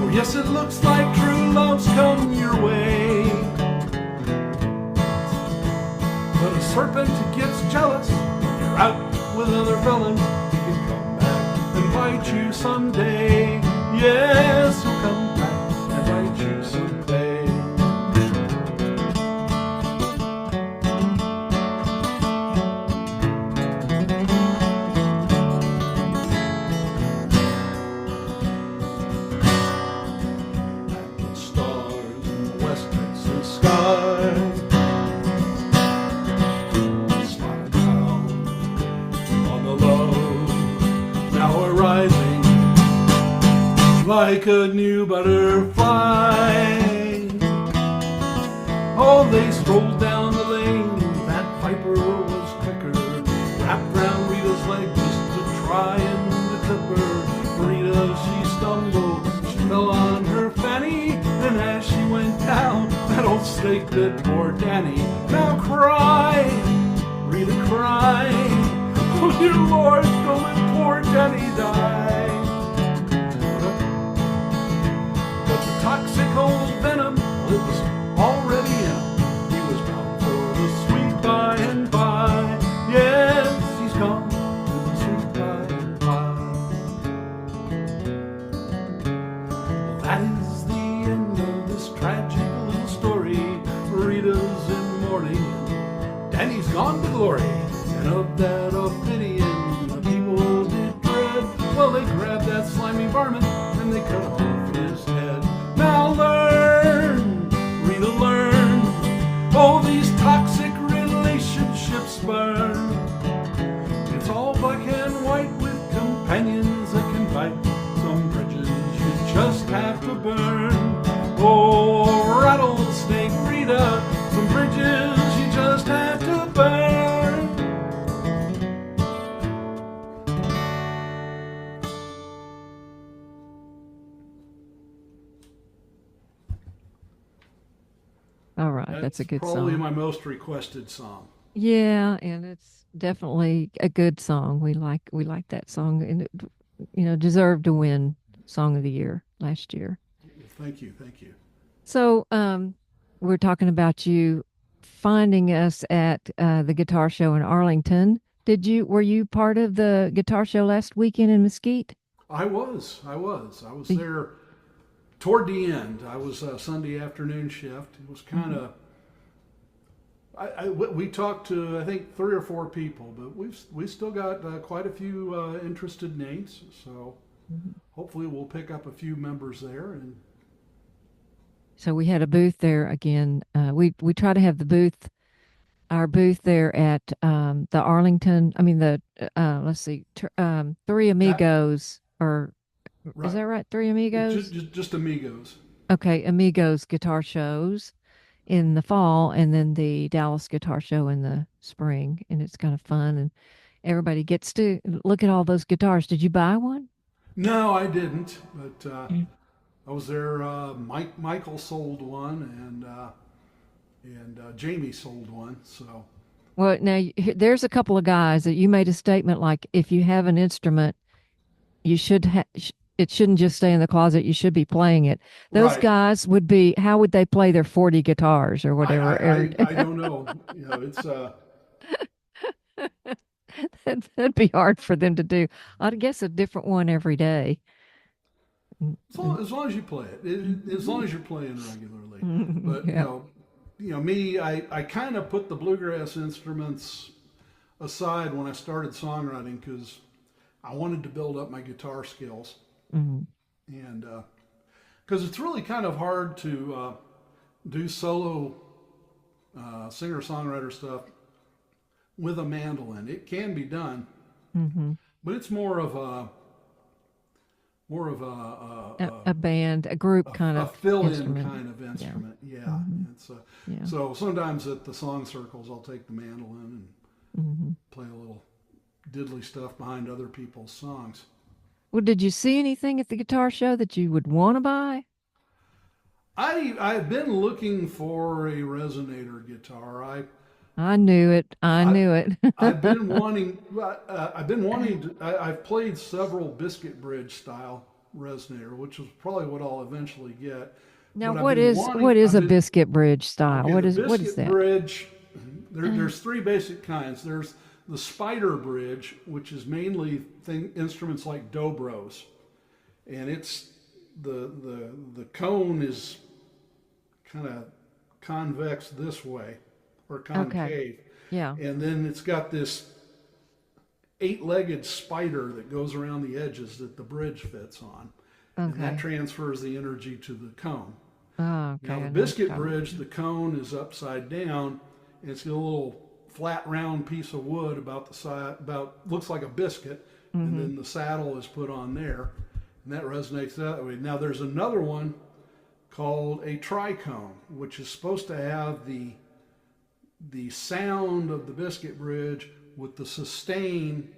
Oh yes, it looks like true love's come your way. But a serpent gets jealous when you're out with other fellas. He can come back and bite you someday. Yes, he'll come back and bite you someday. Like a new butterfly. Oh, they strolled down the lane. That viper was quicker, wrapped round Rita's leg just to try and clip her. Rita, she stumbled, she fell on her fanny, and as she went down, that old snake bit poor Danny. Now cry, Rita, cry. Oh dear Lord, don't let poor Danny die. Toxic old venom, well, it was already in. He was bound for the sweet by and by. Yes, he's gone to the sweet by and by. Well, that is the end of this tragic little story. Rita's in mourning, and Danny's gone to glory. And of that Ophidian, the people did dread. Well, they grabbed that slimy varmint and they cut off his head. Now learn, Rita, learn. Oh, these toxic relationships burn. It's all black and white with companions that can bite. Some bridges you just have to burn. Oh, Rattlesnake, Rita, some bridges you just have to burn. All right, that's a good probably song. my most requested song. Yeah, and it's definitely a good song. We like that song, and it, deserved to win Song of the Year last year. Thank you, thank you. So, we're talking about you finding us at the guitar show in Arlington. Were you part of the guitar show last weekend in Mesquite? I was there toward the end. I was Sunday afternoon shift. It was kind of. We talked to I think 3 or 4 people, but we still got quite a few interested names. So hopefully we'll pick up a few members there. And So we had a booth there again. We try to have our booth there at the Arlington. I mean let's see, Three Amigos, or is right, that right? Three Amigos. just amigos. Okay, Amigos guitar shows in the fall, and then the Dallas guitar show in the spring, and it's kind of fun, and everybody gets to look at all those guitars. Did you buy one? No, I didn't, but Mm. I was there. Michael sold one, and Jamie sold one. So Well, now there's a couple of guys that you made a statement like, if you have an instrument, you should it shouldn't just stay in the closet. You should be playing it. Those right. guys would be, how would they play their 40 guitars or whatever? I don't know. It's That'd be hard for them to do. I'd guess a different one every day. as long as you play it, as long as you're playing regularly. But Yeah. me, I kind of put the bluegrass instruments aside when I started songwriting because I wanted to build up my guitar skills, Mhm. and because it's really kind of hard to do solo singer-songwriter stuff with a mandolin. It can be done, Mhm. but it's more of A band, a group kind a of fill-in instrument. kind of instrument. Yeah. Mhm. Yeah. So sometimes at the song circles, I'll take the mandolin and Mhm. play a little diddly stuff behind other people's songs. Well, did you see anything at the guitar show that you would want to buy? I've been looking for a resonator guitar. I knew it. I I knew it. I've been wanting. I've been wanting to. I've played several biscuit bridge style resonator, which is probably what I'll eventually get. Now, But I've been what wanting. is I've a been biscuit bridge style? okay. The What is biscuit that? bridge. There's three basic kinds. There's the spider bridge, which is mainly instruments like dobros, and it's the cone is kind of convex this way or Okay. concave, Yeah. and then it's got this eight-legged spider that goes around the edges that the bridge fits on, and that Okay. transfers the energy to the cone. Oh, okay. Now the I know what you're biscuit talking bridge, the cone is upside down, and it's got a little flat, round piece of wood about the size, about looks like a biscuit, and then the saddle is put on there, and that resonates that way. Now there's another one called a tricone, which is supposed to have the sound of the biscuit bridge with the sustain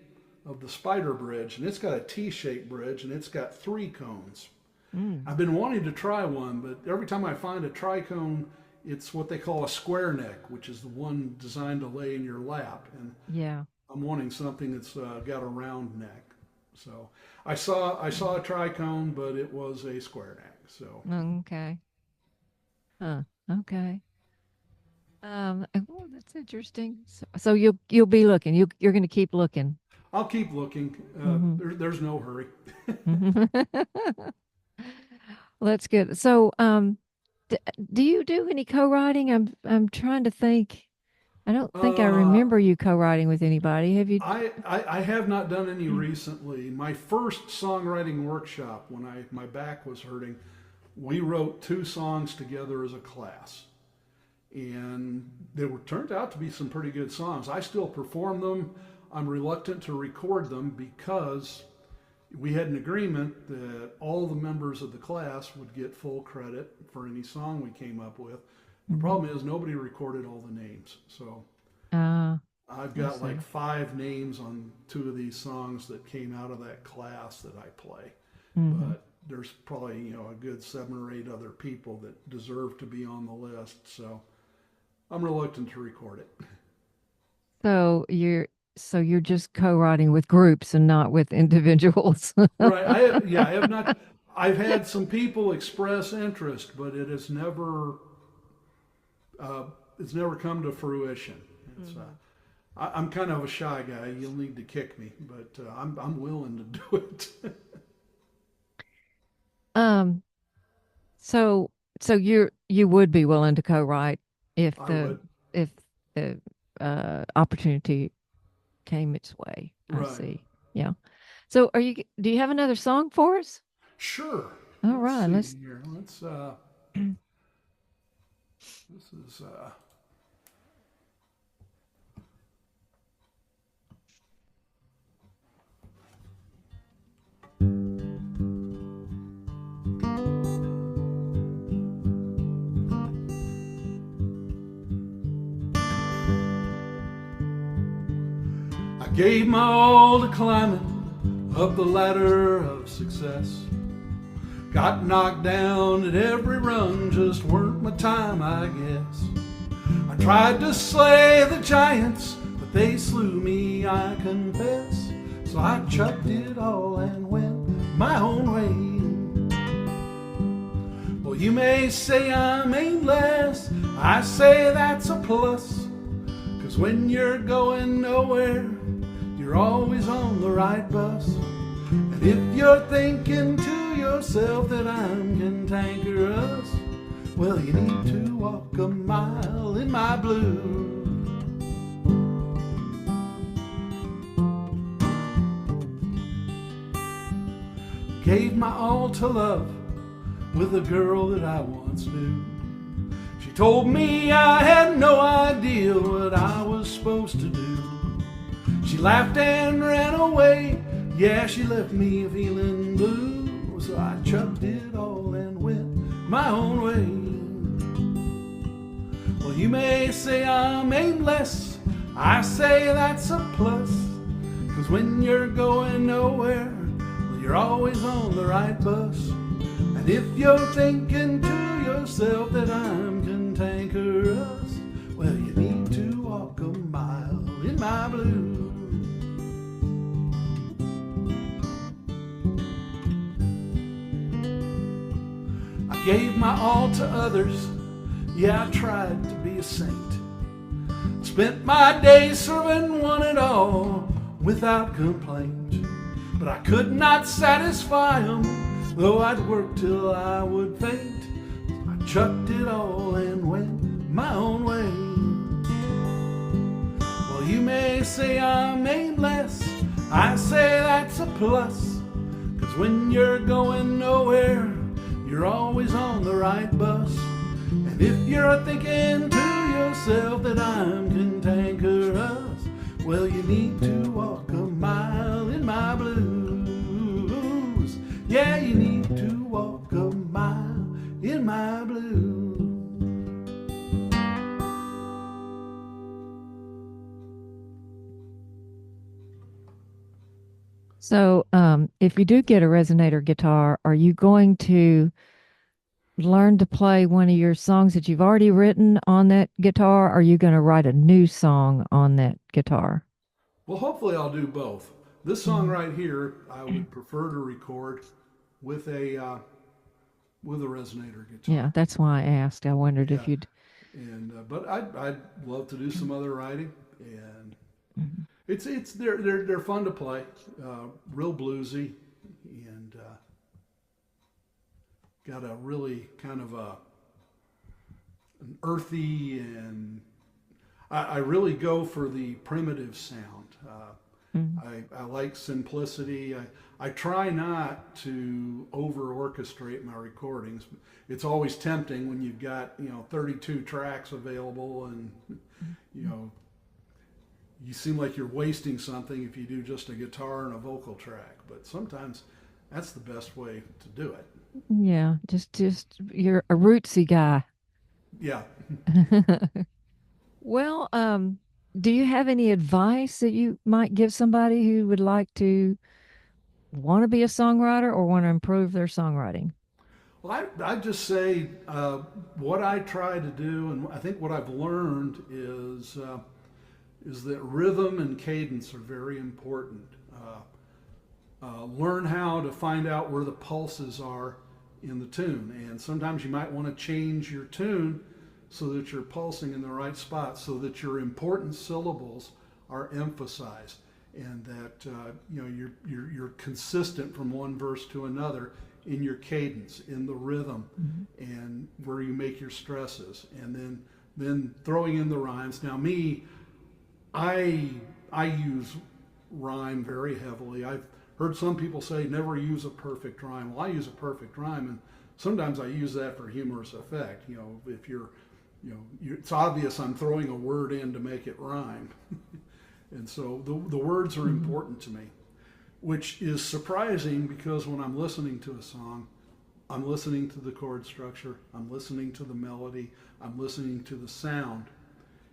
of the spider bridge, and it's got a T-shaped bridge, and it's got three cones. about. I've been wanting to try one, but every time I find a tricone, it's what they call a square neck, which is the one designed to lay in your lap, and Yeah. I'm wanting something that's got a round neck. So I saw a tricone, but it was a square neck. So Okay. Huh. Okay. Oh, that's interesting. So you'll be looking. You're going to keep looking. I'll keep looking. Hmm. There's no hurry. Well, that's good. So, d do you do any co-writing? I'm trying to think. I don't think I Uh, remember you co-writing with anybody. Have you? I have not done any recently. My first songwriting workshop, when my back was hurting, we wrote two songs together as a class, and they were turned out to be some pretty good songs. I still perform them. I'm reluctant to record them because we had an agreement that all the members of the class would get full credit for any song we came up with. The Mhm. problem is nobody recorded all the names, so Uh, I've I got like see. 5 names on 2 of these songs that came out of that class that I play. Hmm. But there's probably, a good 7 or 8 other people that deserve to be on the list. So I'm reluctant to record it. So you're just co-writing with groups and not with individuals. Right. I have not, I've had some people express interest, but uh, it's never come to fruition. It's, Mhm. I'm kind of a shy guy. You'll need to kick me, but I'm willing to do it. Um, so you would be willing to co-write if I the would. if the opportunity came its way. I Right. see. Yeah. So do you have another song for us? Sure. All Let's right, see let's here. This is I gave my all to climbing up the ladder of success. Got knocked down at every rung, just weren't my time, I guess. I tried to slay the giants, but they slew me, I confess. So I chucked it all and went my own way. Well, you may say I'm aimless, I say that's a plus. 'Cause when you're going nowhere, you're always on the right bus. And if you're thinking to yourself that I'm cantankerous, well, you need to walk a mile in my blue. Gave my all to love with a girl that I once knew. She told me I had no idea what I was supposed to do. She laughed and ran away. Yeah, she left me feeling blue. So I chucked it all and went my own way. Well, you may say I'm aimless, I say that's a plus. 'Cause when you're going nowhere, well, you're always on the right bus. And if you're thinking to yourself that I'm cantankerous, well, you need to walk a mile in my blues. I gave my all to others, yeah, I tried to be a saint. Spent my days serving one and all without complaint. But I could not satisfy 'em, though I'd work till I would faint. I chucked it all and went my own way. Well, you may say I'm aimless, I say that's a plus. 'Cause when you're going nowhere, you're always on the right bus. And if you're thinking to yourself that I'm cantankerous, well, you need to walk a mile in my blues. Yeah, you need to walk a mile in my blues. So, if you do get a resonator guitar, are you going to learn to play one of your songs that you've already written on that guitar? Or are you going to write a new song on that guitar? Well, hopefully I'll do both. This song right here, I would prefer to record with a resonator guitar. Yeah, that's why I asked. I wondered if Yeah. you'd. And but I'd love to do some other writing, and Mhm. they're fun to play, real bluesy, and got a really kind of an earthy, and I really go for the primitive sound. I like simplicity. I try not to over orchestrate my recordings. It's always tempting when you've got 32 tracks available, and you seem like you're wasting something if you do just a guitar and a vocal track. But sometimes that's the best way to do it. Yeah, just you're a rootsy guy. Yeah. Well, do you have any advice that you might give somebody who would like to want to be a songwriter or want to improve their songwriting? Well, I just say what I try to do, and I think what I've learned is that rhythm and cadence are very important. Learn how to find out where the pulses are in the tune, and sometimes you might want to change your tune so that you're pulsing in the right spot, so that your important syllables are emphasized, and that you're consistent from one verse to another in your cadence, in the rhythm, and where you make your stresses, and then throwing in the rhymes. Now, I use rhyme very heavily. I've heard some people say never use a perfect rhyme. Well, I use a perfect rhyme, and sometimes I use that for humorous effect. If it's obvious I'm throwing a word in to make it rhyme. And so the words are important to me, which is surprising because when I'm listening to a song, I'm listening to the chord structure, I'm listening to the melody, I'm listening to the sound,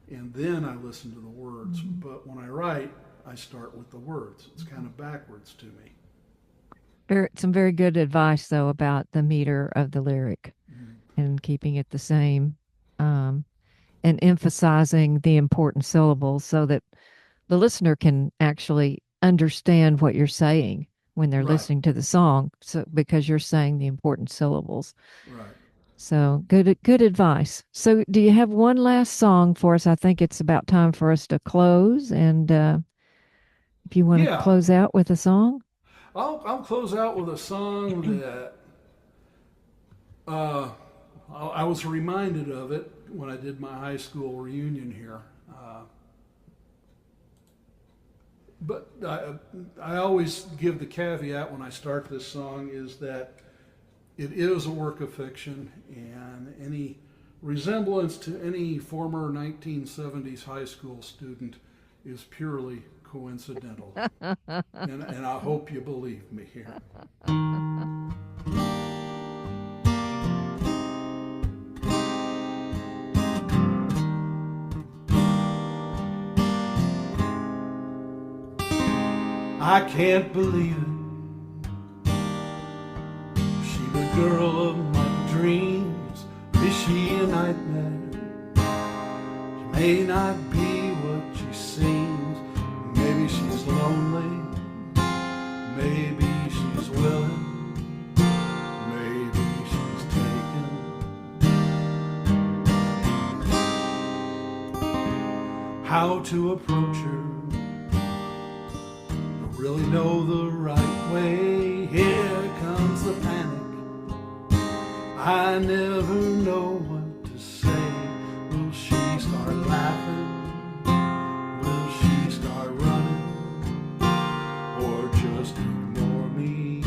and then I listen to the words. But when I write, I start with the words. It's kind of backwards to me. Some very good advice, though, about the meter of the lyric and keeping it the same, and emphasizing the important syllables so that the listener can actually understand what you're saying when they're Right. listening to the song. So because you're saying the important syllables. Right. So good advice. So do you have one last song for us? I think it's about time for us to close. And if you want to Yeah. close out with a song. I'll close out with a song that I was reminded of it when I did my high school reunion here. But I always give the caveat when I start this song is that it is a work of fiction, and any resemblance to any former 1970s high school student is purely coincidental. and I hope you believe me here. I can't believe it. She the girl of my dreams, may not be what she seems. Maybe she's lonely, maybe she's willing, maybe she's taken. How to approach her, don't really know the right way. Here comes the panic, I never know what to say. Will she start laughing? Will she start running? Or just ignore me?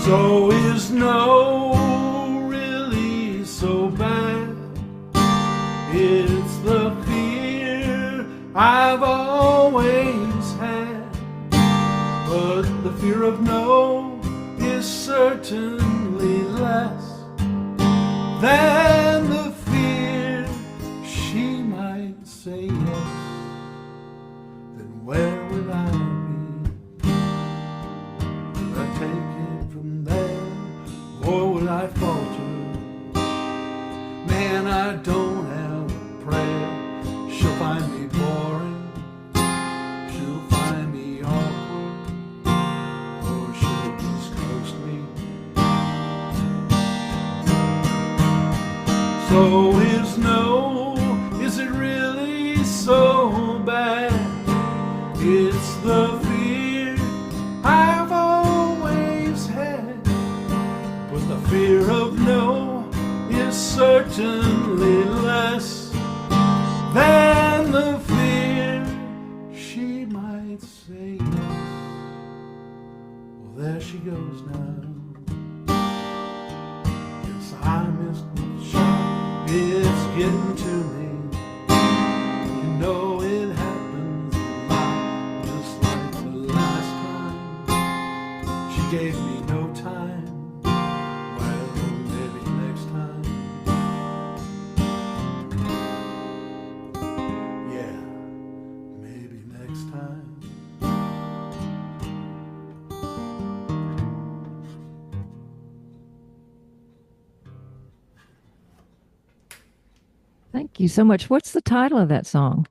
So is no really so bad? It's the fear I've always had, but the fear of no is certainly less than the fear she might say yes. Then where would I be? Would I take it from there, or would I falter? Man, I don't have a prayer. She'll find me boring, she'll find me awkward, or she'll just ghost me. So is it really so bad? It's the fear I've always had, but the fear of no is certainly less than the fear she might say yes. Well, there she goes now. Yes, I missed my shot. It's getting to me. You know it happens a lot, just like the last time. She gave me no time. Well, maybe next time. Yeah, maybe next time. Thank you so much. What's the title of that song?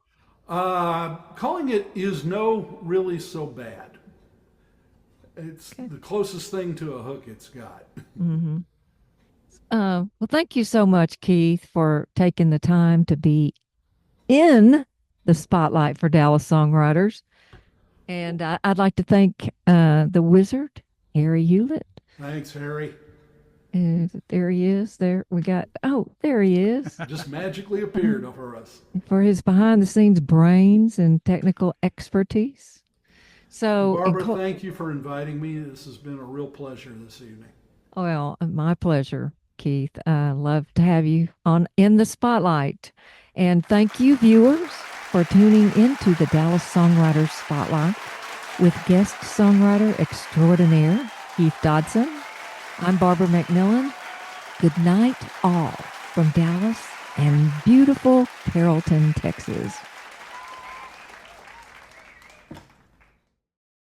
Calling it Is No Really So Bad. It's the closest thing to a hook it's got. Well, thank you so much, Keith, for taking the time to be in the spotlight for Dallas Songwriters. And I'd like to thank the wizard, Harry Hewlett. Thanks, Harry. There he is. There he is. Just magically appeared over us. For his behind the scenes brains and technical expertise. So, Barbara, thank you for inviting me. This has been a real pleasure this evening. Well, my pleasure, Keith. I love to have you on in the spotlight. And thank you, viewers, for tuning into the Dallas Songwriters Spotlight with guest songwriter extraordinaire Keith Dodson. I'm Barbara McMillen. Good night, all, from Dallas and beautiful Carrollton, Texas.